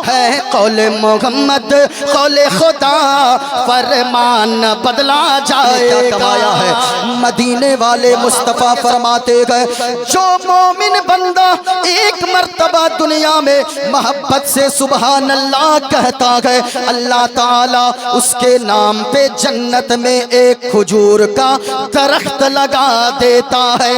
ہے قول محمد قول خدا فرمان بدلا جائے گا۔ ہے مدینے والے مصطفیٰ فرماتے گئے جو مومن بندہ ایک مرتبہ دنیا میں محبت سے سبحان اللہ کہتا ہے اللہ تعالیٰ اس کے نام پہ جنت میں ایک کھجور کا درخت لگا دیتا ہے۔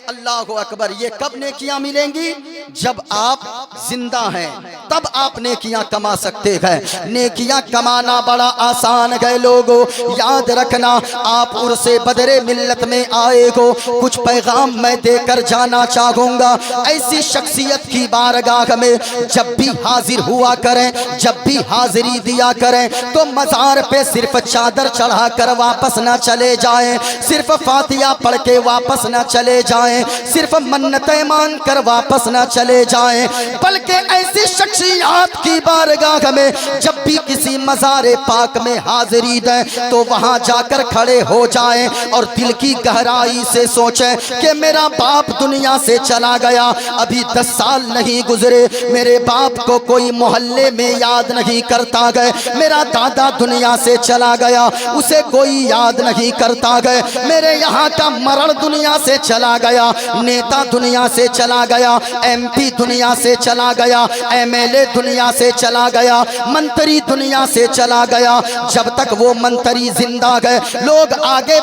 اللہ اکبر۔ یہ کب نیکیاں ملیں گی؟ جب آپ زندہ ہیں تب آپ نیکیاں کما سکتے ہیں۔ نیکیاں کمانا بڑا آسان ہے لوگوں، یاد رکھنا آپ عرس بدر ملت میں آئے ہو، کچھ پیغام میں دے کر جانا چاہوں گا۔ ایسی شخصیت کی بارگاہ میں جب بھی حاضر ہوا کریں، جب بھی حاضری دیا کریں تو مزار پہ صرف چادر چڑھا کر واپس نہ چلے جائیں، صرف فاتحہ پڑھ کے واپس نہ چلے جائیں، صرف منتیں مان کر واپس نہ چلے جائیں، بلکہ ایسی شخصیات کی بارگاہ میں جب بھی کسی مزار پاک میں حاضری دیں تو وہاں جا کر کھڑے ہو جائیں اور دل کی گہرائی سے سوچیں کہ میرا باپ دنیا سے چلا گیا، ابھی 10 سال نہیں گزرے، میرے باپ کو کوئی محلے میں یاد نہیں کرتا گئے، میرا دادا دنیا سے چلا گیا اسے کوئی یاد نہیں کرتا گئے، میرے یہاں کا مرد دنیا سے چلا گیا، نیتا دنیا سے چلا گیا، ایم پی دنیا سے چلا گیا، ایم ایل اے دنیا سے چلا گیا، منتری دنیا سے چلا گیا۔ جب تک وہ منتری زندہ گئے لوگ آگے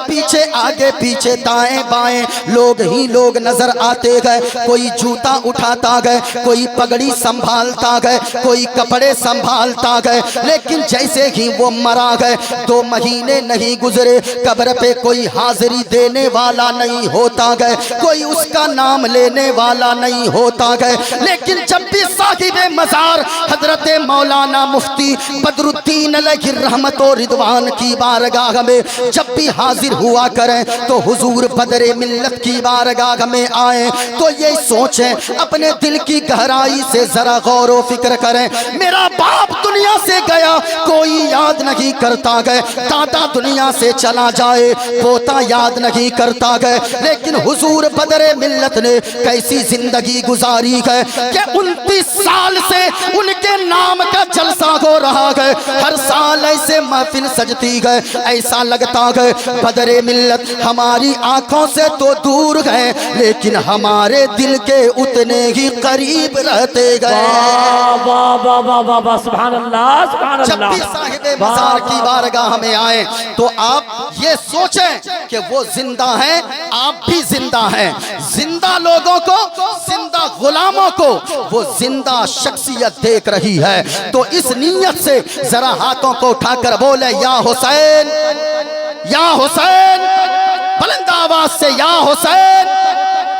پیچھے دائیں بائیں لوگ ہی لوگ نظر آتے گئے، کوئی جوتا اٹھاتا گئے، کوئی پگڑی سنبھالتا گئے، کوئی کپڑے سنبھالتا گئے، لیکن جیسے ہی وہ مرا گئے 2 مہینے نہیں گزرے قبر پہ کوئی حاضری دینے والا نہیں ہوتا گئے، کوئی اس کا نام لینے والا نہیں ہوتا گئے۔ لیکن جب بھی صاحب مزار حضرت مولانا مفتی بدر الدین علیہ الرحمت و رضوان کی بارگاہ میں جب بھی حاضر ہوا کریں تو حضور بدر ملت کی بارگاہ میں آئیں تو یہ سوچیں، اپنے دل کی گہرائی سے ذرا غور و فکر کریں، میرا باپ دنیا سے گیا کوئی یاد نہیں کرتا گئے، دادا دنیا سے چلا جائے پوتا یاد نہیں کرتا گئے، لیکن حضور بدر ملت نے کیسی زندگی گزاری ہے کہ 29 سال سے ان کے نام کا جلسہ ہو رہا ہے، ہر سال ایسے محفل سجتی گئے، ایسا لگتا ہے بدر ملت ہماری آنکھوں سے تو دور گئے لیکن ہمارے دل کے اتنے ہی قریب رہتے گئے۔ سبحان اللہ سبحان اللہ۔ جب بھی صاحب مزار کی بارگاہ میں آئیں تو آپ یہ سوچیں کہ وہ زندہ ہیں، آپ بھی زندہ ہیں، زندہ لوگوں کو، زندہ غلاموں کو وہ زندہ شخصیت دیکھ رہی ہے، تو اس نیت سے ذرا ہاتھوں کو اٹھا کر بولے یا حسین یا حسین، بلند آواز سے یا حسین۔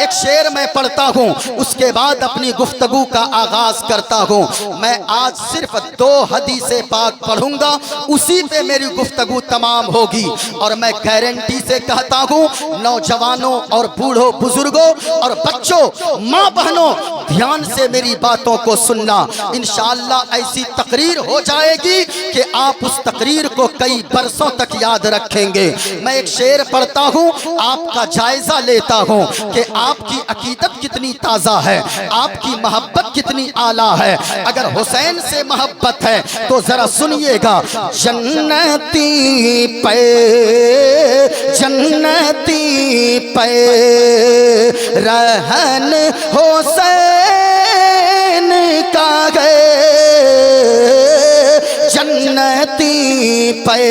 ایک شعر میں پڑھتا ہوں اس کے بعد اپنی گفتگو کا آغاز کرتا ہوں۔ میں آج صرف 2 حدیث پاک پڑھوں گا، اسی پہ میری گفتگو تمام ہوگی، اور میں گارنٹی سے کہتا ہوں نوجوانوں اور بوڑھوں بزرگوں اور بچوں ماں بہنوں دھیان سے میری باتوں کو سننا، انشاءاللہ ایسی تقریر ہو جائے گی کہ آپ اس تقریر کو کئی برسوں تک یاد رکھیں گے۔ میں ایک شعر پڑھتا ہوں، آپ کا جائزہ لیتا ہوں کہ آپ کی عقیدت کتنی تازہ ہے، آپ کی محبت کتنی اعلیٰ ہے۔ اگر حسین سے محبت ہے تو ذرا سنیے گا، جنتی پہ جنتی پہ رہن حسین کا گئے، جنتی پہ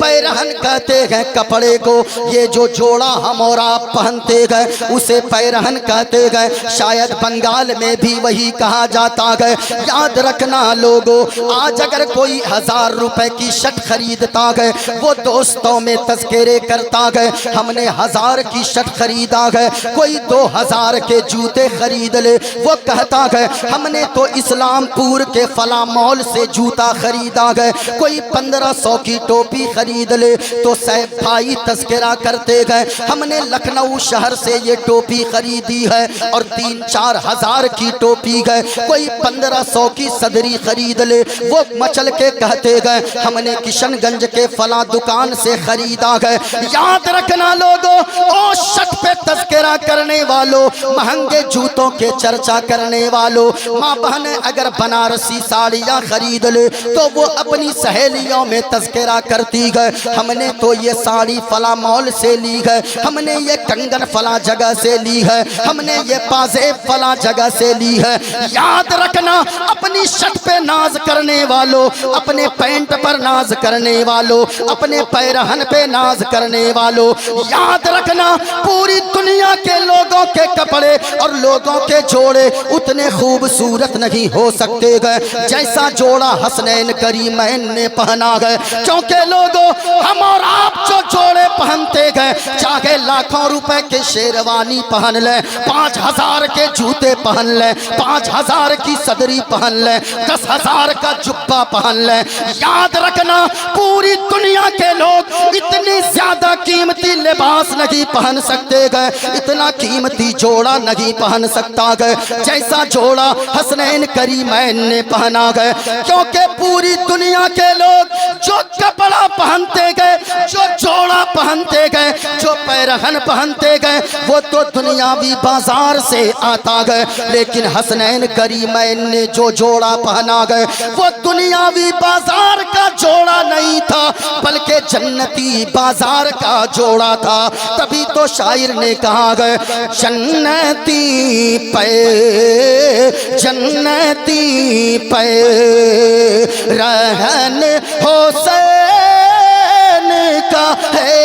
پیرہن کہتے ہیں کپڑے کو، یہ جو جوڑا ہم اور آپ پہنتے گئے اسے پیرہن کہتے گئے، شاید بنگال میں بھی وہی کہا جاتا گئے۔ یاد رکھنا لوگوں، آج اگر کوئی 1000 روپے کی شرٹ خریدتا گئے وہ دوستوں میں تذکرے کرتا گئے ہم نے 1000 کی شرٹ خریدا گئے، کوئی 2000 کے جوتے خرید لے وہ کہتا گئے ہم نے تو اسلام پور کے فلاں مال سے جوتا خریدا گئے، کوئی 1500 کی ٹوپی خرید خرید لے تو سیف بھائی تذکرہ کرتے گئے ہم نے لکھنؤ شہر سے یہ ٹوپی خریدی ہے اور 3-4 ہزار کی ٹوپی گئے, کوئی 1500 کی صدری خرید لے. وہ مچل کے کہتے گئے ہم نے کشن گنج کے فلاں دکان سے خریدا گئے. یاد رکھنا لوگوں, او شک پہ تذکرہ کرنے والوں, مہنگے جوتوں کے چرچا کرنے والوں, ماں بہنیں اگر بنارسی ساڑیاں خرید لے تو وہ اپنی سہیلیوں میں تذکرہ کرتی گئے ہم نے تو یہ ساڑی فلاں مال سے لی ہے, ہم نے یہ کنگن فلاں جگہ سے لی ہے, ہم نے یہ پازیب فلاں جگہ سے لی ہے. یاد رکھنا اپنی شرٹ پہ ناز کرنے والوں, اپنے پینٹ پر ناز کرنے والوں, اپنے پیرہن پہ ناز کرنے والوں, یاد رکھنا پوری دنیا کے لوگوں کے کپڑے اور لوگوں کے جوڑے اتنے خوبصورت نہیں ہو سکتے گئے جیسا جوڑا حسنین کریمین نے پہنا گئے. کیونکہ لوگوں ہم اور آپ جو جوڑے پہنتے گئے, چاہے لاکھوں روپے کے شیروانی پہن لیں, 5000 کے جوتے پہن لیں, 5000 کی صدری پہن لیں, 10,000 کا جبہ پہن لیں, یاد رکھنا پوری دنیا کے لوگ اتنی زیادہ قیمتی لباس نہیں پہن سکتے گئے, اتنا قیمتی جوڑا نہیں پہن سکتا گئے جیسا جوڑا حسنین کریمین نے پہنا گئے. کیونکہ پوری دنیا کے لوگ جو کپڑا پہنتے گئے, جو جوڑا پہنتے گئے, جو پیرہن پہنتے گئے, وہ تو دنیاوی بازار سے آتا گئے, لیکن حسنین کریمین نے جو جوڑا پہنا گئے وہ دنیاوی بازار کا جوڑا نہیں تھا بلکہ جنتی بازار کا جوڑا تھا. تبھی تو شاعر نے کہا گئے جنتی پے جنتی پے رہن حسین کا ہے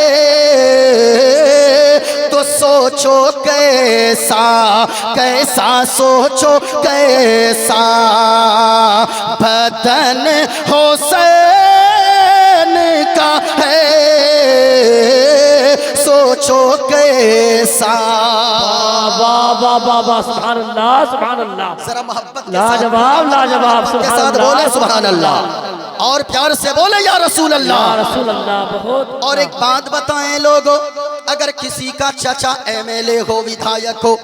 تو سوچو کیسا کیسا سوچو کیسا بدن حسین کا ہے سوچو کیسا. بابا سبحان اللہ سبحان اللہ, ذرا محبت لاجواب لاجواب کے ساتھ بولے سبحان اللہ اور پیار سے بولے یا رسول اللہ. رسول اللہ بہت. اور ایک بات بتائیں لوگوں, اگر کسی کا چچا MLA ہو, ودھایک ہو,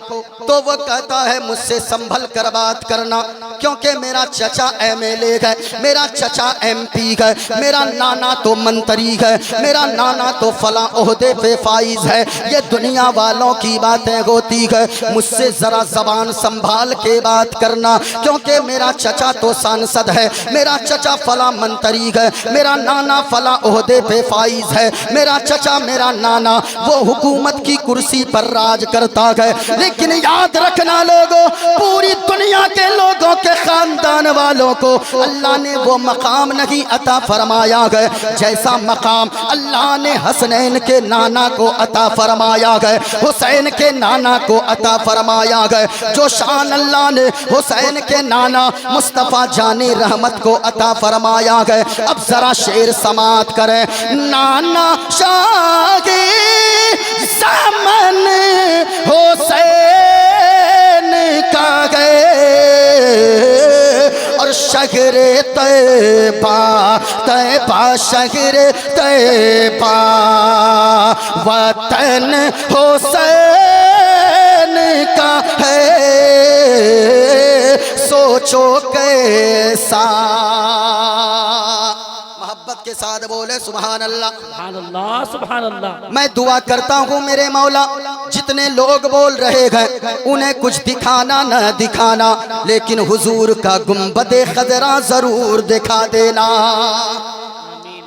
تو وہ کہتا ہے مجھ سے سنبھل کر بات کرنا کیونکہ میرا چچا MLA ہے, میرا چچا MP ہے, میرا نانا تو منتری ہے, میرا نانا تو فلاں عہدے پہ فائز ہے. یہ دنیا والوں کی باتیں ہوتی ہے, مجھ سے ذرا زبان سنبھال کے بات کرنا کیونکہ میرا چچا تو سانسد ہے, میرا چچا فلاں منتری ہے, میرا نانا فلاں عہدے پہ فائز ہے, میرا چچا میرا نانا وہ حکومت کی کرسی پر راج کرتا ہے. لیکن یاد رکھنا لوگوں, پوری دنیا کے لوگوں کے خاندان والوں کو اللہ نے وہ مقام نہیں عطا فرمایا ہے جیسا مقام اللہ نے حسنین کے نانا کو عطا فرمایا ہے, حسین کے نانا کو عطا فرمایا ہے, جو شان اللہ نے حسین کے نانا مصطفیٰ جان رحمت کو عطا فرمایا ہے. اب ذرا شعر سماعت کریں. نانا شاہ زمن حسین کا گئے اور شہر طیبہ طیبہ شہر طیبہ وطن حسین کا ہے سوچو کیسا. محبت کے ساتھ بولے سبحان اللہ سبحان اللہ سبحان اللہ. میں دعا کرتا ہوں میرے مولا جتنے لوگ بول رہے ہیں انہیں کچھ دکھانا نہ دکھانا, لیکن حضور کا گنبد خضرا ضرور دکھا دینا.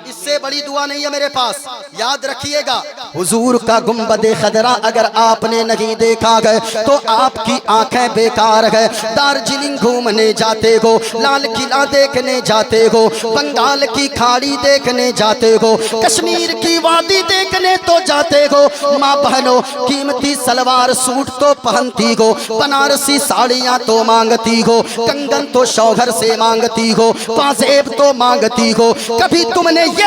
اس سے بڑی دعا نہیں ہے میرے پاس. یاد رکھیے گا حضور کا گنبد خضرا اگر آپ نے نہیں دیکھا گئے تو آپ کی آنکھیں بیکار ہے. دارجلنگ گھومنے جاتے ہو, لال قلعہ دیکھنے جاتے ہو, بنگال کی کھاڑی دیکھنے جاتے ہو, کشمیر کی وادی دیکھنے تو جاتے ہو, ماں بہنوں قیمتی سلوار سوٹ تو پہنتی ہو, بنارسی ساڑیاں تو مانگتی ہو, کنگن تو شوہر سے مانگتی ہو, پازیب تو مانگتی ہو. کبھی تم نے یہ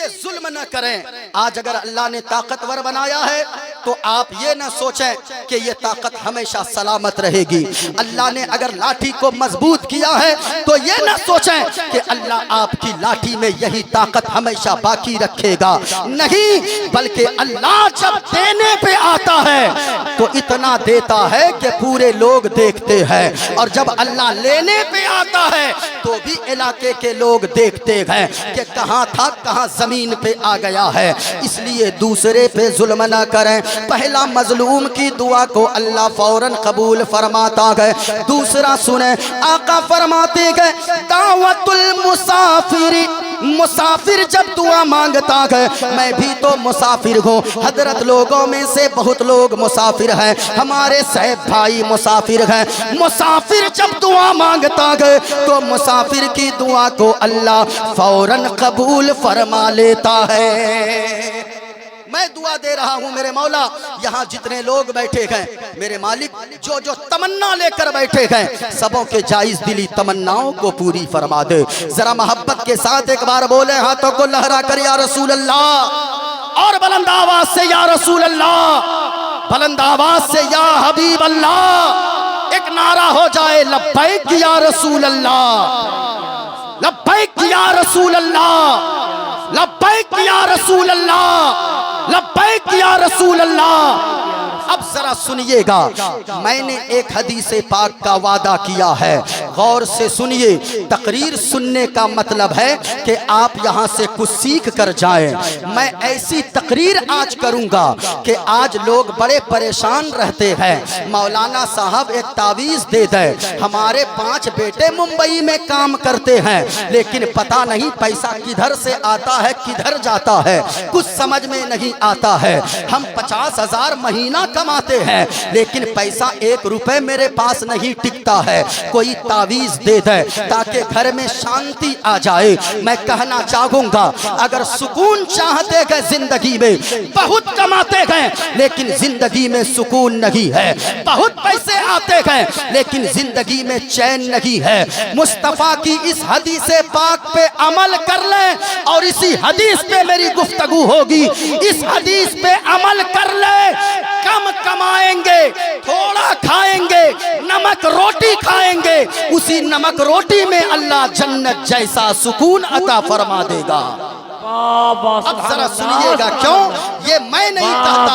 پہ ظلم نہ کریں۔ آج اگر اللہ نے طاقتور بنایا ہے تو آپ یہ نہ سوچیں کہ یہ طاقت ہمیشہ سلامت رہے گی۔ اللہ نے اگر لاٹھی کو مضبوط کیا ہے تو یہ نہ سوچیں کہ اللہ آپ کی لاٹھی میں یہی طاقت ہمیشہ باقی رکھے گا، نہیں، بلکہ اللہ جب دینے پہ آتا ہے تو اتنا دیتا ہے کہ پورے لوگ دیکھتے ہیں، اور جب اللہ لینے پہ آتا ہے تو بھی علاقے کے لوگ دیکھتے ہیں کہ کہاں تھا، کہاں زمین پہ آ گیا ہے۔ اس لیے دوسرے پہ ظلم نہ کریں۔ پہلا مظلوم کی دعا کو اللہ فوراً قبول فرماتا ہے۔ دوسرا سنیں، آقا فرماتے گئے دعوت المسافر، مسافر جب دعا مانگتا ہے، میں بھی تو مسافر ہوں، حضرت لوگوں میں سے بہت لوگ مسافر ہیں، ہمارے صاحب بھائی مسافر ہیں، مسافر جب دعا مانگتا ہے تو مسافر کی دعا کو اللہ فوراً قبول فرما لیتا ہے۔ میں دعا دے رہا ہوں میرے مولا، یہاں جتنے لوگ بیٹھے ہیں میرے مالک، جو تمنا لے کر بیٹھے ہیں سبوں کے جائز دلی تمناؤں کو پوری فرما دے۔ ذرا محبت کے ساتھ ایک بار بولے، ہاتھوں کو لہرا کر یا رسول اللہ، اور بلند آواز سے یا رسول اللہ، بلند آواز سے یا حبیب اللہ، ایک نعرہ ہو جائے لبیک یا رسول اللہ، لبیک یا رسول اللہ، لبیک یا رسول اللہ، لبیک یا رسول اللہ۔ اب ذرا سنیے گا، میں نے ایک حدیث پاک کا وعدہ کیا ہے، غور سے سنیے۔ تقریر سننے کا مطلب ہے کہ آپ یہاں سے کچھ سیکھ کر جائیں۔ میں ایسی تقریر آج کروں گا کہ آج لوگ بڑے پریشان رہتے ہیں، مولانا صاحب ایک تعویذ دے دیں، ہمارے 5 بیٹے ممبئی میں کام کرتے ہیں لیکن پتہ نہیں پیسہ کدھر سے آتا ہے کدھر جاتا ہے، کچھ سمجھ میں نہیں آتا ہے۔ ہم 50,000 مہینہ کماتے ہیں لیکن پیسہ 1 روپے میرے پاس نہیں ٹکتا ہے، کوئی تعویذ دے دے تاکہ گھر میں شانتی آ جائے۔ میں کہنا چاہوں گا، اگر سکون چاہتے ہیں زندگی میں، بہت کماتے ہیں لیکن زندگی میں سکون نہیں ہے، بہت پیسے آتے ہیں لیکن زندگی میں چین نہیں ہے، مصطفیٰ کی اس حدیث پاک پہ عمل کر لیں، اور اسی حدیث پہ میری گفتگو ہوگی، اس حدیث پہ عمل کر لیں، کم کمائیں گے، تھوڑا کھائیں گے، نمک روٹی کھائیں گے، اسی نمک روٹی میں اللہ جنت جیسا سکون عطا فرما دے گا۔ اب ذرا سنیے گا، کیوں؟ یہ میں نہیں کہتا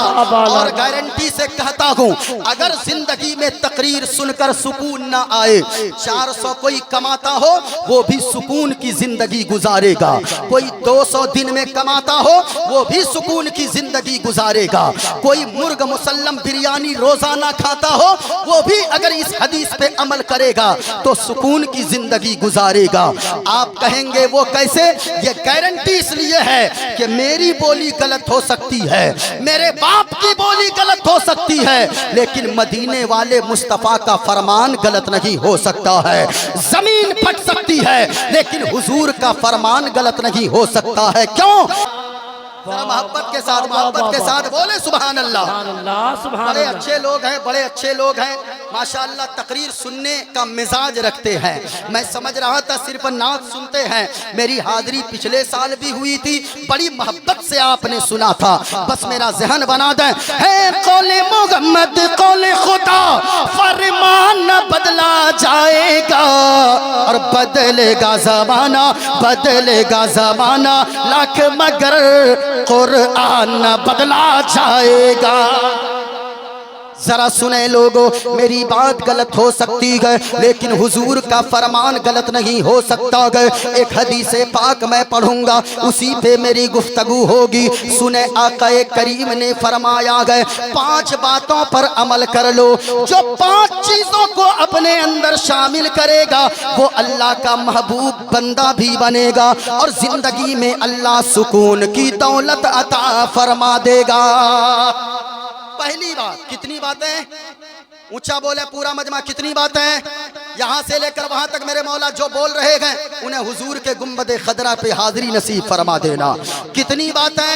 اور گارنٹی سے کہتا ہوں، اگر زندگی میں تقریر سن کر سکون نہ آئے، 400 کوئی کماتا ہو وہ بھی سکون کی زندگی گزارے گا، کوئی 200 دن میں کماتا ہو وہ بھی سکون کی زندگی گزارے گا، کوئی مرغ مسلم بریانی روزانہ کھاتا ہو وہ بھی اگر اس حدیث پہ عمل کرے گا تو سکون کی زندگی گزارے گا۔ آپ کہیں گے وہ کیسے؟ یہ گارنٹی اس لیے ہے کہ میری بولی غلط ہو سکتی ہے، میرے باپ کی بولی غلط ہو سکتی ہے، لیکن مدینے والے مصطفیٰ کا فرمان غلط نہیں ہو سکتا ہے۔ زمین پھٹ سکتی ہے لیکن حضور کا فرمان غلط نہیں ہو سکتا ہے۔ کیوں؟ محبت کے ساتھ بولے سبحان اللہ۔ بڑے اچھے لوگ ہیں، بڑے اچھے لوگ ہیں ماشاءاللہ، تقریر سننے کا مزاج رکھتے ہیں۔ میں سمجھ رہا تھا صرف نعت سنتے ہیں، میری حاضری پچھلے سال بھی ہوئی تھی، بڑی محبت سے آپ نے سنا تھا، بس میرا ذہن بنا دیں۔ ہے قول محمد قول خدا، فرمان نہ بدلا جائے گا، اور بدلے گا زمانہ، بدلے گا زمانہ، لاکھ مگر قرآن نہ بدلا جائے گا۔ ذرا سنیں لوگو، میری بات غلط ہو سکتی ہے لیکن حضور کا فرمان غلط نہیں ہو سکتا ہے۔ ایک حدیث پاک میں پڑھوں گا، اسی پہ میری گفتگو ہوگی۔ سنیں آقا کریم نے فرمایا ہے 5 باتوں پر عمل کر لو، جو 5 چیزوں کو اپنے اندر شامل کرے گا وہ اللہ کا محبوب بندہ بھی بنے گا، اور زندگی میں اللہ سکون کی دولت عطا فرما دے گا۔ پہلی بات، کتنی باتیں؟ اونچا بولے پورا مجمع، کتنی باتیں؟ یہاں سے لے کر وہاں تک میرے مولا جو بول رہے ہیں انہیں حضور کے گنبد خضرا پہ حاضری نصیب فرما دینا۔ کتنی باتیں؟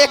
1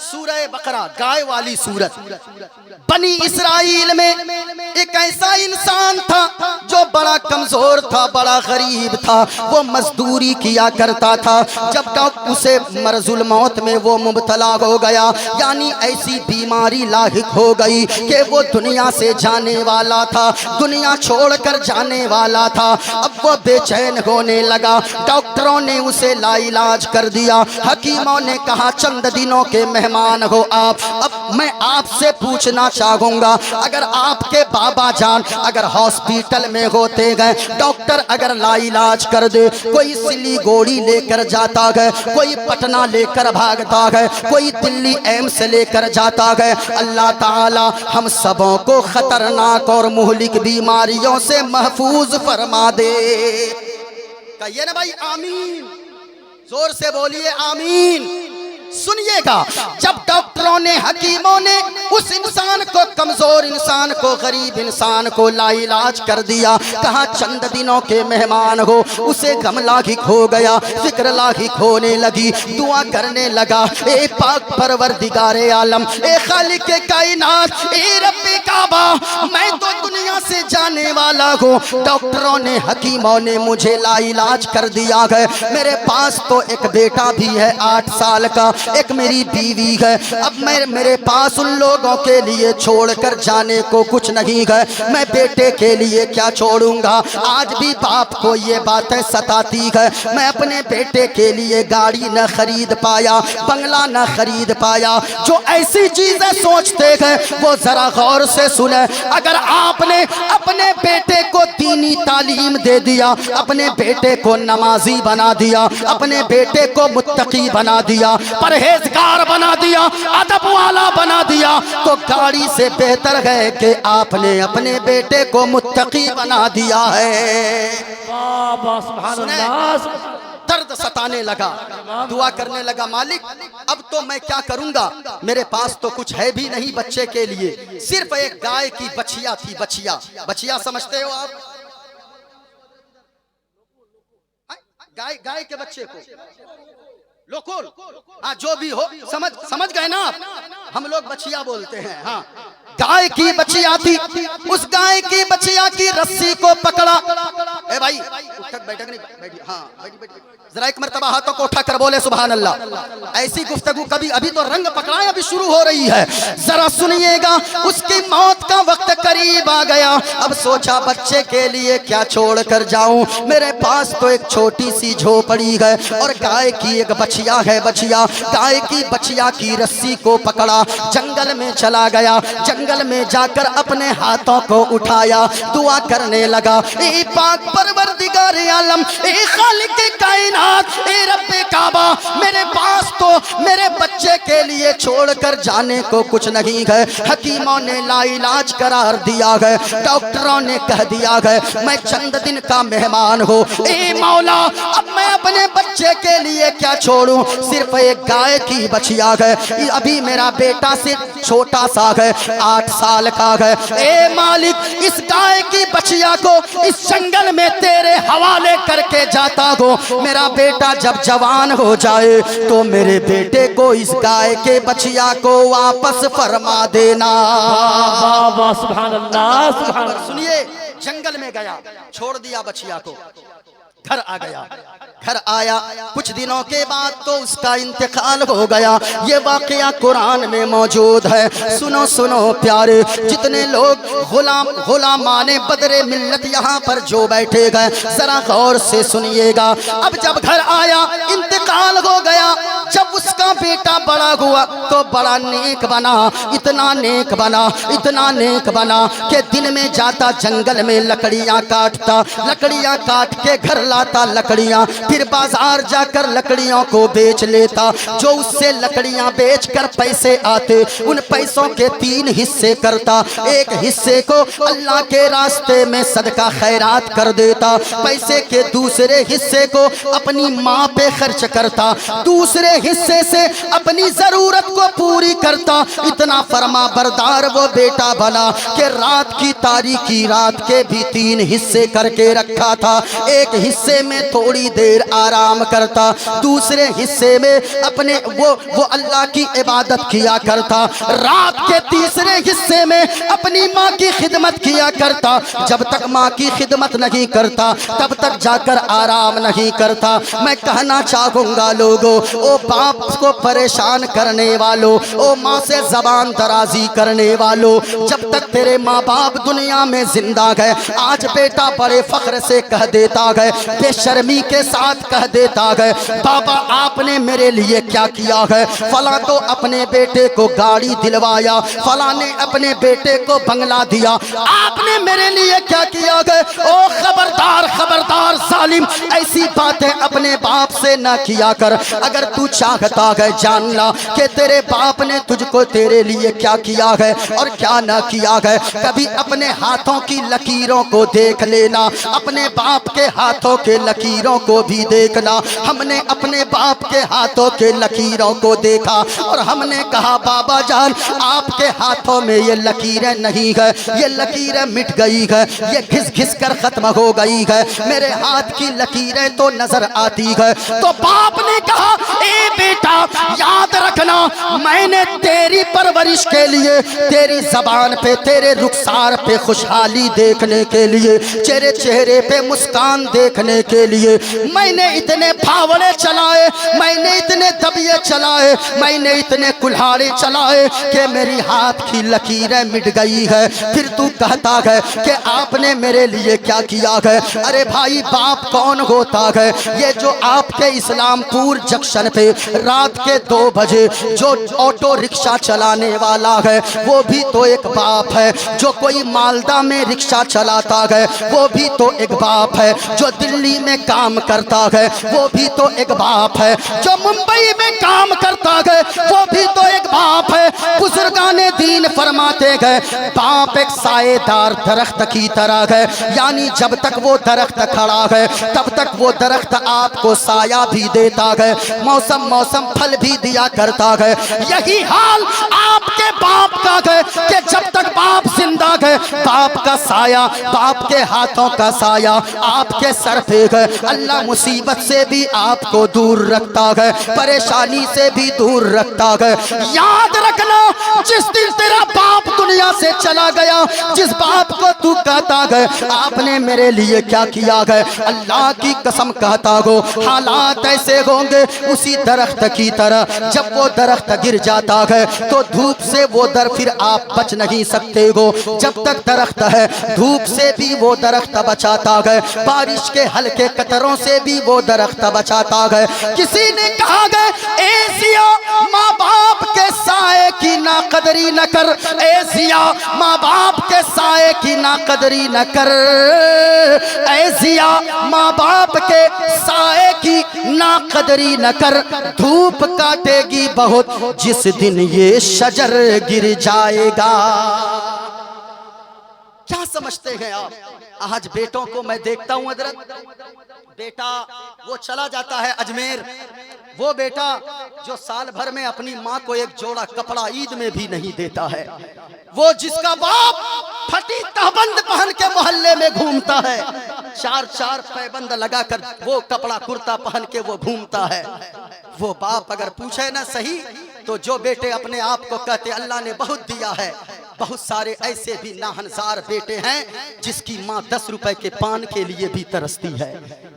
سورہ بقرہ گائے والی سورت. بنی اسرائیل میں ایک ایسا انسان تھا جو بڑا کمزور تھا, بڑا غریب تھا, وہ مزدوری کیا کرتا تھا. جب تک اسے مرض الموت میں وہ مبتلا ہو گیا, یعنی ایسی بیماری لاحق ہو گئی کہ وہ دنیا سے جانے والا تھا, دنیا چھوڑ کر جانے والا تھا. اب وہ بے چین ہونے لگا. ڈاکٹروں نے اسے لا علاج کر دیا, حکیموں نے کہا چند دنوں کے مہمان ہو آپ. اب میں آپ سے پوچھنا چاہوں گا, اگر آپ کے بابا جان اگر ہاسپیٹل میں ہوتے گئے, ڈاکٹر اگر لا علاج کر دے, کوئی سلی گوڑی لے کر جاتا گئے, کوئی پٹنہ لے کر بھاگتا گئے, کوئی دلی ایمس لے کر جاتا گئے, اللہ تعالی ہم سبوں کو خطرناک اور مہلک بیماریوں سے محفوظ فرما دے. کہیے نا بھائی آمین, زور سے بولیے آمین. سنیے گا, جب ڈاکٹروں نے حکیموں نے اس انسان کو, کمزور انسان کو, غریب انسان کو لا علاج کر دیا, کہا چند دنوں کے مہمان ہو, اسے غم لاحق ہو گیا, فکر لاحق ہونے لگی, دعا کرنے لگا, اے پاک پروردگار عالم, اے خالق کائنات, اے رب کعبہ, میں تو دنیا سے جانے والا ہوں. ڈاکٹروں نے حکیموں نے مجھے لا علاج کر دیا ہے, میرے پاس تو ایک بیٹا بھی ہے 8 سال کا, ایک میری بیوی ہے, اب میرے پاس ان لوگوں کے لیے چھوڑ کر جانے کو کچھ نہیں ہے, میں بیٹے کے لیے کیا چھوڑوں گا. آج بھی باپ کو یہ باتیں ستاتی ہے, میں اپنے بیٹے کے لیے گاڑی نہ خرید پایا, بنگلہ نہ خرید پایا. جو ایسی چیزیں سوچتے ہیں وہ ذرا غور سے سنیں. اگر آپ نے اپنے بیٹے کو دینی تعلیم دے دیا, اپنے بیٹے کو نمازی بنا دیا, اپنے بیٹے کو متقی بنا دیا, پرہیزگار بنا دیا, ادب والا بنا دیا, تو گاڑی سے بہتر ہے کہ آپ نے اپنے بیٹے کو متقی بنا دیا ہے. بابا سبحان اللہ. درد ستانے لگا, دعا کرنے لگا, مالک اب تو میں کیا کروں گا, میرے پاس تو کچھ ہے بھی نہیں بچے کے لیے, صرف ایک گائے کی بچیا تھی. بچیا, بچیا سمجھتے ہو آپ, گائے کے بچے کو لوکول, ہاں جو بھی ہو, سمجھ گئے نا آپ, ہم لوگ بچیا بولتے ہیں. ہاں گائے کی بچیا تھی, اس گائے کی بچیا کی رسی کو پکڑا. اے بھائی اٹھک بیٹھک نہیں, بیٹھی, ہاں بیٹھی, ذرا ایک مرتبہ ہاتھوں کو اٹھا کر بولے سبحان اللہ. ایسی گفتگو کبھی, ابھی تو رنگ پکڑائیں, ابھی شروع ہو رہی ہے. ذرا سنیے گا, اس کی موت کا وقت قریب آ گیا. اب سوچا بچے کے لیے کیا چھوڑ کر جاؤں, میرے پاس تو ایک چھوٹی سی جھوپڑی ہے اور گائے کی ایک بچیا ہے. بچیا, گائے کی بچیا کی رسی کو پکڑا, جنگل میں چلا گیا. جنگل میں جا کر اپنے ہاتھوں کو اٹھایا, دعا کرنے لگا, اے پاک پروردگار عالم, اے خالق کائنات, اے رب کعبہ, میرے پاس تو میرے بچے کے لیے چھوڑ کر جانے کو کچھ نہیں ہے. حکیموں نے لا علاج قرار دیا ہے, ڈاکٹروں نے کہہ دیا ہے میں چند دن کا مہمان ہوں. اے مولا, اب میں اپنے بچے کے لیے کیا چھوڑوں, صرف ایک گائے کی بچیا ہے, ابھی میرا بیٹا صرف چھوٹا سا ہے, 8 سال کا ہے. اے مالک, اس گائے کی بچیا کو اس جنگل میں تیرے حوالے کر کے جاتا ہوں. میرا بیٹا جب جوان ہو جائے تو میرے بیٹے کو اس گائے کے بچیا کو واپس فرما دینا. بابا سبحان اللہ, سبحان اللہ. سنیے, جنگل میں گیا, چھوڑ دیا بچیا کو, گھر آ گیا. گھر آیا, کچھ دنوں کے بعد تو اس کا انتقال ہو گیا. یہ واقعہ قرآن میں موجود ہے. سنو سنو پیارے, جتنے لوگ غلامان بدر ملت یہاں پر جو بیٹھے گئے, ذرا غور سے سنیے گا. اب جب گھر آیا, انتقال ہو گیا, جب اس کا بیٹا بڑا ہوا تو بڑا نیک بنا, اتنا نیک بنا, اتنا نیک بنا کہ دن میں جاتا جنگل میں لکڑیاں کاٹتا, لکڑیاں کاٹ کے گھر لاتا لکڑیاں, پھر بازار جا کر لکڑیوں کو بیچ لیتا. جو اس سے لکڑیاں بیچ کر پیسے آتے, ان پیسوں کے 3 حصے کرتا. ایک حصے کو اللہ کے راستے میں صدقہ خیرات کر دیتا, پیسے کے دوسرے حصے کو اپنی ماں پہ خرچ کرتا, دوسرے حصے سے اپنی ضرورت کو پوری کرتا، اتنا فرما بردار وہ بیٹا بنا کہ رات کی تاریکی رات کے بھی 3 حصے کر کے رکھا تھا۔ ایک حصے میں تھوڑی دیر آرام کرتا، دوسرے حصے میں اپنے وہ اللہ کی عبادت کیا کرتا، رات کے تیسرے حصے میں اپنی ماں کی خدمت کیا کرتا۔ جب تک ماں کی خدمت نہیں کرتا تب تک جا کر آرام نہیں کرتا۔ میں کہنا چاہوں گا لوگوں، او باپ کو پریشان کرنے والوں، او ماں سے زبان درازی کرنے والوں، جب تک تیرے ماں باپ دنیا میں زندہ گئے، آج بیٹا بڑے فخر سے کہہ دیتا گئے، بے شرمی کے ساتھ کہہ دیتا گئے، بابا آپ نے میرے لیے کیا کیا ہے؟ فلاں تو اپنے بیٹے کو گاڑی دلوایا، فلاں نے اپنے بیٹے کو بنگلہ دیا، آپ نے میرے لیے کیا کیا گئے؟ او خبردار خبردار ظالم، ایسی باتیں اپنے باپ سے نہ کیا کر۔ اگر تو چاہتا ہے جاننا کہ تیرے باپ نے تجھ کو تیرے لیے کیا کیا ہے اور کیا نہ کیا ہے، کبھی اپنے ہاتھوں کی لکیروں کو دیکھ لینا، اپنے باپ کے ہاتھوں کے لکیروں کو بھی دیکھنا۔ ہم نے اپنے باپ کے ہاتھوں کے لکیروں کو دیکھا اور ہم نے کہا بابا جان آپ کے ہاتھوں میں یہ لکیریں نہیں ہے، یہ لکیریں مٹ گئی ہے، یہ گھس گھس کر ختم ہو گئی ہے، میرے ہاتھ کی لکیریں تو نظر آتی ہے۔ تو باپ نے کہا اے بیٹا یاد رکھنا، میں نے تیری پرورش کے لیے تیری زبان پہ تیرے رخسار پہ خوشحالی دیکھنے کے لیے، تیرے چہرے پہ مسکان دیکھنے کے لیے میں نے اتنے پھاوڑے چلائے، میں نے اتنے دبیے چلائے، میں نے اتنے کلہاڑے چلائے کہ میری ہاتھ کی لکیریں مٹ گئی ہے۔ پھر تو کہتا ہے کہ آپ نے میرے لیے کیا کیا ہے؟ ارے بھائی باپ کون ہوتا ہے؟ یہ جو آپ کے اسلام پور جنکشن پہ رات کے 2 بجے جو آٹو رکشہ چلانے والا ہے وہ بھی تو ایک باپ ہے، جو کوئی مالدہ میں رکشہ چلاتا ہے وہ بھی تو ایک باپ ہے، جو دلی میں کام کرتا ہے وہ بھی تو ایک باپ ہے، جو ممبئی میں کام کرتا ہے وہ بھی تو ایک باپ ہے۔ بزرگان دین فرماتے گئے باپ ایک سائے دار درخت کی طرح ہے، یعنی جب تک وہ درخت کھڑا ہے تب تک وہ درخت آپ کو سایہ بھی دیتا ہے، موسم پھل بھی دیا کرتا ہے۔ یہی حال آپ کے باپ کا ہے کہ جب تک باپ زندہ ہے باپ کا سایہ، باپ کے ہاتھوں کا سایہ آپ کے سر پہ ہے۔ اللہ مصیبت سے بھی آپ کو دور رکھتا ہے، پریشانی سے بھی دور رکھتا ہے۔ یاد رکھنا جس دن تیرا باپ دنیا سے چلا گیا، جس باپ کو تو کہتا ہے آپ نے میرے لیے کیا کیا ہے، اللہ کی قسم کہتا ہو حالات ایسے ہوں گے اسی درخت کی طرح، جب وہ درخت گر جاتا ہے تو دھوپ سے وہ پھر آپ بچ نہیں سکتے ہو، جب تک درخت ہے دھوپ سے بھی وہ درخت بچاتا ہے، بارش کے ہلکے قطروں سے بھی وہ درخت بچاتا ہے۔ کسی نے کہا گئے اے ضیا ماں باپ کے سائے کی ناقدری نہ کر، اے ضیا ماں باپ کے سائے کی ناقدری نہ کر، اے ضیا ماں باپ کے سائے کی ناقدری نہ کر، دھوپ کاٹے گی بہت جس دن یہ شجر گر جائے گا۔ کیا سمجھتے ہیں آپ؟ آج بیٹوں کو میں دیکھتا ہوں حضرت، بیٹا وہ چلا جاتا ہے اجمیر، وہ بیٹا جو سال بھر میں اپنی ماں کو ایک جوڑا کپڑا عید میں بھی نہیں دیتا ہے، وہ جس کا باپ پھٹی تہبند پہن کے محلے میں گھومتا ہے، 4 پیبند لگا کر وہ کپڑا کرتا پہن کے وہ گھومتا ہے، وہ باپ اگر پوچھے نہ صحیح تو جو بیٹے اپنے آپ کو کہتے اللہ نے بہت دیا ہے، بہت سارے ایسے بھی ناہنزار بیٹے ہیں جس کی ماں 10 روپے کے پان کے لیے بھی ترستی ہے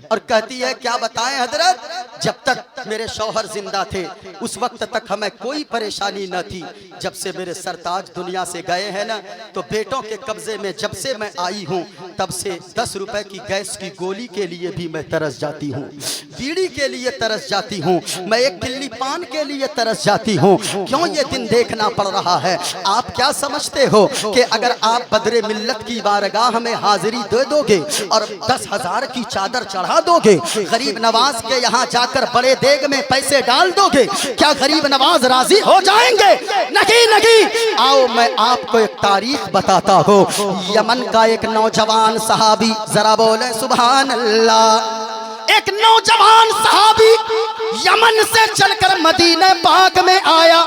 اور کہتی ہے کیا بتائیں حضرت، جب تک میرے شوہر زندہ تھے اس وقت تک ہمیں کوئی پریشانی نہ تھی، جب سے میرے سرتاج دنیا سے گئے ہیں نا تو بیٹوں کے قبضے میں جب سے میں آئی ہوں تب سے 10 روپے کی گیس کی گولی کے لیے بھی میں ترس جاتی ہوں، بیڑی کے لیے ترس جاتی ہوں، میں ایک کلی پان کے لیے ترس جاتی ہوں، کیوں یہ دن دیکھنا پڑ رہا ہے؟ آپ کیا سمجھتے ہو کہ اگر آپ بدر ملت کی بارگاہ میں حاضری دے دو گے اور 10,000 کی چادر چڑھا دو گے، غریب نواز کے یہاں جا کر بڑے دیگ میں پیسے ڈال دو گے، کیا غریب نواز راضی ہو جائیں گے؟ نہیں۔ آؤ میں آپ کو ایک تاریخ بتاتا ہوں، یمن کا ایک نوجوان صحابی، ذرا بولے سبحان اللہ، ایک نوجوان صحابی یمن سے چل کر مدینہ پاک میں آیا،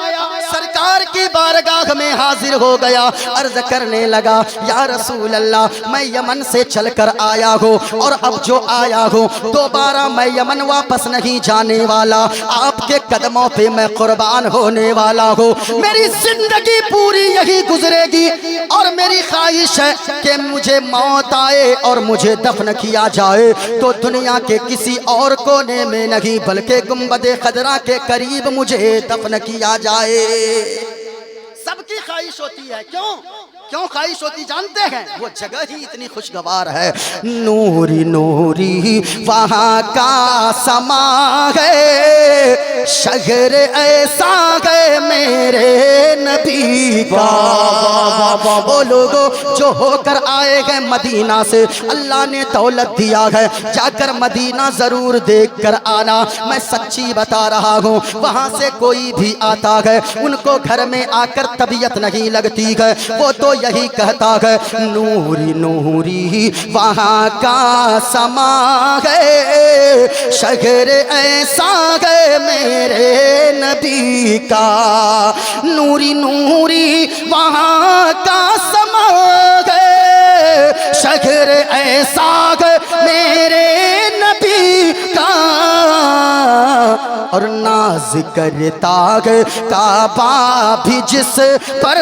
سرکار کی بارگاہ میں حاضر ہو گیا، عرض کرنے لگا یا رسول اللہ میں یمن سے چل کر آیا ہوں اور اب جو آیا ہوں دوبارہ میں یمن واپس نہیں جانے والا، آپ کے قدموں پہ میں قربان ہونے والا ہوں، میری زندگی پوری یہی گزرے گی اور میری خواہش ہے کہ مجھے موت آئے اور مجھے دفن کیا جائے تو دنیا کے کسی اور کونے میں نہیں بلکہ گنبد خضرا کے قریب مجھے دفن کیا جائے۔ سب کی خواہش ہوتی ہے، کیوں خواہش ہوتی جانتے ہیں؟ وہ جگہ ہی اتنی خوشگوار ہے، نوری نوری وہاں کا سما ہے، شہر ایسا ہے میرے نبی کا۔ وہ لوگوں جو ہو کر آئے گئے مدینہ سے، اللہ نے دولت دیا ہے، جا کر مدینہ ضرور دیکھ کر آنا، میں سچی بتا رہا ہوں، وہاں سے کوئی بھی آتا ہے ان کو گھر میں آ کر طبیعت نہیں لگتی ہے، وہ تو یہی کہتا ہے نوری نوری وہاں کا سما ہے، شہر ایسا ہے میرے نبی کا، نوری نوری وہاں کا سما ہے، شہر ایسا ہے میرے نبی کا، اور ناز کرتا ہے کعبہ بھی جس پر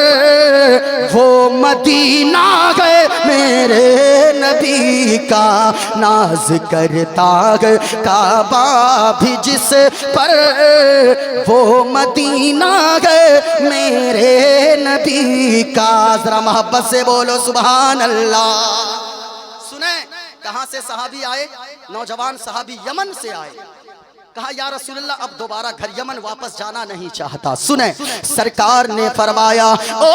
وہ مدینہ ہے میرے نبی کا، ناز کرتا ہے کعبہ بھی جس پر وہ مدینہ ہے میرے نبی کا۔ ذرا محبت سے بولو سبحان اللہ۔ سنیں کہاں سے صحابی آئے؟ نوجوان صحابی یمن سے آئے، کہا یا رسول اللہ اب دوبارہ گھر یمن واپس جانا نہیں چاہتا۔ سنیں سرکار نے فرمایا او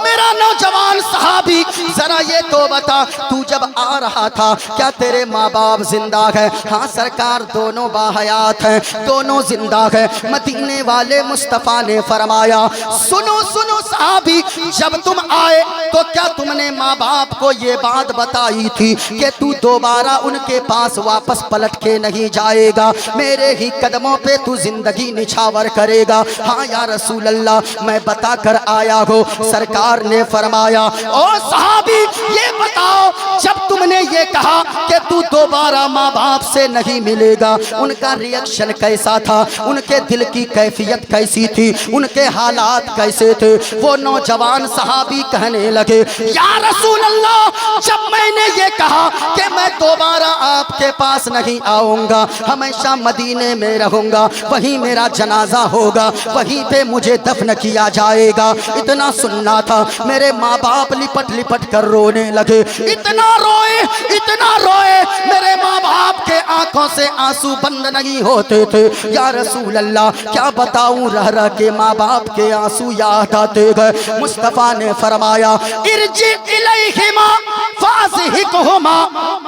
میرا نوجوان صحابی ذرا یہ تو بتا تو جب آ رہا تھا کیا تیرے ماں باپ زندہ ہیں؟ ہاں سرکار دونوں باحیات ہیں، دونوں زندہ ہیں۔ مدینے والے مصطفیٰ نے فرمایا سنو سنو صحابی، جب تم آئے تو کیا تم نے ماں باپ کو یہ بات بتائی تھی کہ تو دوبارہ ان کے پاس واپس پلٹ کے نہیں جائے گا، میرے ہی قدموں پہ تو زندگی نچھاور کرے گا؟ ہاں یا رسول اللہ میں بتا کر آیا ہوں۔ سرکار نے فرمایا او صحابی یہ بتاؤ جب تم نے یہ کہا کہ تو دوبارہ ماں باپ سے نہیں ملے گا، ان کا ریئیکشن کیسا تھا؟ ان کے دل کی کیفیت کیسی تھی؟ ان کے حالات کیسے تھے؟ وہ نوجوان صحابی کہنے لگے یا رسول اللہ جب میں نے یہ کہا کہ میں دوبارہ آپ کے پاس نہیں آؤں گا، ہمیشہ مدینے میں رہوں گا، وہیں میرا جنازہ ہوگا، وہیں پہ مجھے دفن کیا جائے گا، اتنا سننا تھا میرے ماں باپ لپٹ لپٹ کر رونے لگے، اتنا روئے میرے ماں باپ کے آنکھوں سے آنسو بند نہیں ہوتے تھے۔ یا رسول اللہ کیا بتاؤں رہ رہ کے ماں باپ کے آنسو یاد آتے گئے۔ مصطفیٰ نے فرمایا ارجع الیہما فازہکہما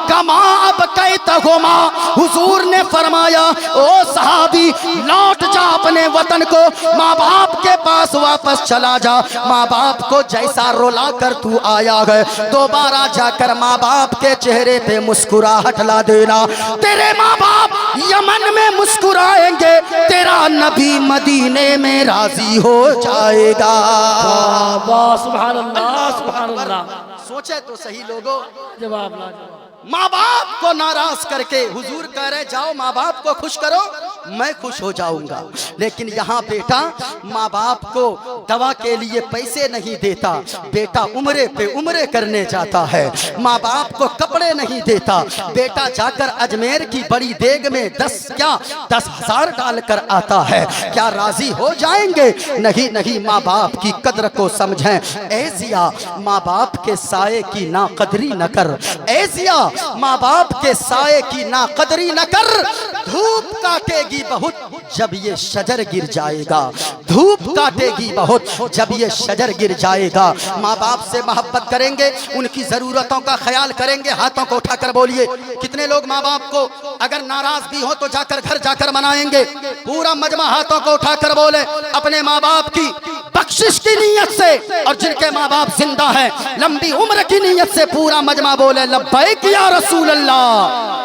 کما ابقیتہما، حضور نے فرمایا او صحابی لوٹ جا اپنے وطن کو، ماں باپ کے پاس واپس چلا جا، ماں باپ کو جیسا رولا کر تو آیا ہے دوبارہ جا کر ماں باپ کے چہرے پہ مسکراہٹ لا دینا، تیرے ماں باپ یمن میں مسکرائیں گے، تیرا نبی مدینے میں راضی ہو جائے گا۔ سبحان اللہ سبحان اللہ۔ سوچے تو صحیح لوگوں، جواب لا جواب۔ ماں باپ کو ناراض کر کے حضور کہہ رہے جاؤ ماں باپ کو خوش کرو میں خوش ہو جاؤں گا، لیکن یہاں بیٹا ماں باپ کو دوا کے لیے پیسے نہیں دیتا، بیٹا عمرے پہ عمرے کرنے جاتا ہے، ماں باپ کو کپڑے نہیں دیتا، بیٹا جا کر اجمیر کی بڑی دیگ میں 10,000 ڈال کر آتا ہے، کیا راضی ہو جائیں گے؟ نہیں نہیں، ماں باپ کی قدر کو سمجھیں۔ اے ضیا ماں باپ کے سائے کی ناقدری نہ کر، اے ضیا ماں باپ کے سائے کی ناقدری نہ کر، دھوپ کاٹے گی بہت جب یہ شجر گر جائے گا، دھوپ کاٹے گی بہت جب یہ شجر گر جائے گا۔ ماں باپ سے محبت کریں گے، ان کی ضرورتوں کا خیال کریں گے، ہاتھوں کو اٹھا کر بولیے کتنے لوگ ماں باپ کو اگر ناراض بھی ہو تو جا کر گھر جا کر منائیں گے؟ پورا مجمع ہاتھوں کو اٹھا کر بولے اپنے ماں باپ کی بخشش کی نیت سے، اور جن کے ماں باپ زندہ ہیں لمبی عمر کی نیت سے پورا مجمع بولے لبیک یا رسول اللہ۔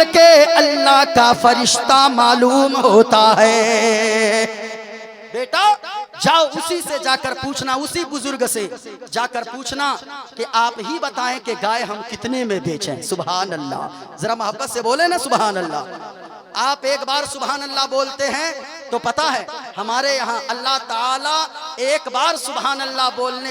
بلکہ اللہ کا فرشتہ معلوم ہوتا ہے۔ بیٹا جاؤ اسی سے جا کر پوچھنا، اسی بزرگ سے جا کر پوچھنا کہ آپ ہی بتائیں کہ گائے ہم کتنے میں بیچیں۔ سبحان اللہ، ذرا محبت سے بولے نا سبحان اللہ۔ آپ ایک بار سبحان اللہ بولتے ہیں تو پتہ ہے ہمارے یہاں اللہ تعالیٰ ایک بار سبحان اللہ بولنے